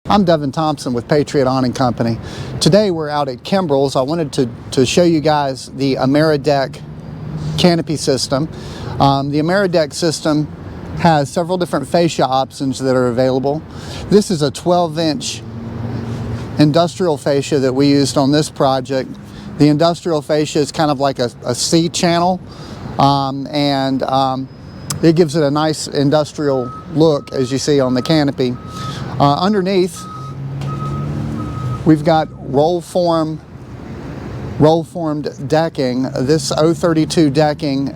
I'm Devin Thompson with Patriot Awning Company. Today we're out at Kimbrell's. I wanted to show you guys the AmeriDeck canopy system. The AmeriDeck system has several different fascia options that are available. This is a 12-inch industrial fascia that we used on this project. The industrial fascia is kind of like a C channel, it gives it a nice industrial look, as you see on the canopy. Underneath, we've got roll-formed decking. This 032 decking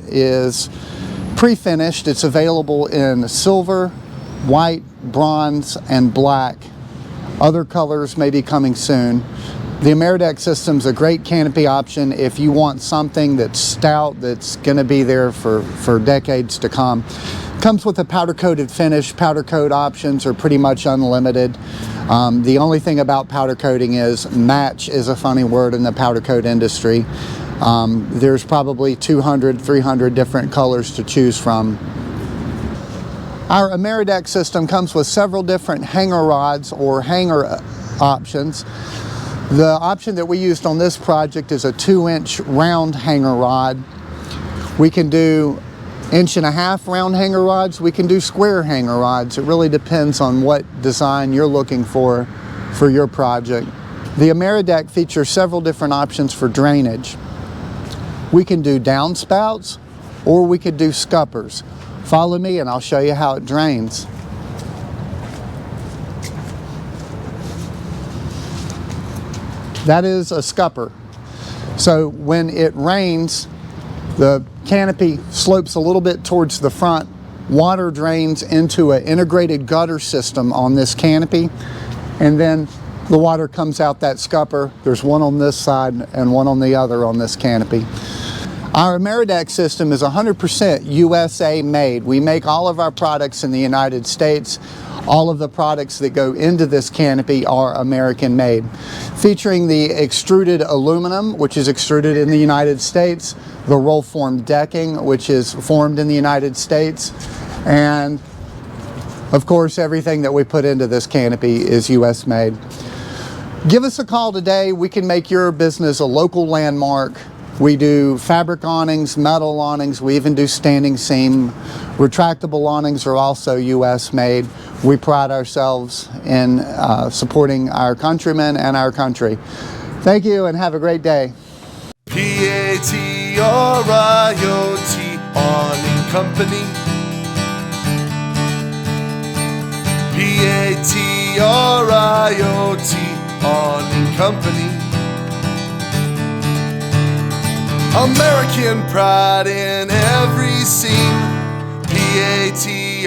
is pre-finished. It's available in silver, white, bronze, and black. Other colors may be coming soon. The AmeriDeck system is a great canopy option if you want something that's stout, that's going to be there for decades to come. Comes with a powder coated finish. Powder coat options are pretty much unlimited. The only thing about powder coating is match is a funny word in the powder coat industry. There's probably 200, 300 different colors to choose from. Our AmeriDeck system comes with several different hanger rods or hanger options. The option that we used on this project is a 2-inch round hanger rod. We can do 1.5-inch round hanger rods. We can do square hanger rods. It really depends on what design you're looking for your project. The AmeriDeck features several different options for drainage. We can do downspouts or we could do scuppers. Follow me and I'll show you how it drains. That is a scupper. So when it rains, the canopy slopes a little bit towards the front. Water drains into an integrated gutter system on this canopy, and then the water comes out that scupper. There's one on this side and one on the other on this canopy. Our AmeriDeck system is 100% USA made. We make all of our products in the United States. All of the products that go into this canopy are American made. Featuring the extruded aluminum, which is extruded in the United States, the roll formed decking, which is formed in the United States, and of course everything that we put into this canopy is US made. Give us a call today. We can make your business a local landmark. We do fabric awnings, metal awnings, we even do standing seam. Retractable awnings are also US made. We pride ourselves in supporting our countrymen and our country. Thank you and have a great day. Patriot Awning Company. Patriot Awning Company. American pride in every seam. Patriot.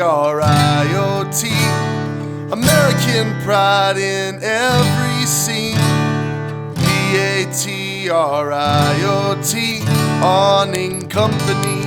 American pride in every seam. Patriot Awning Company.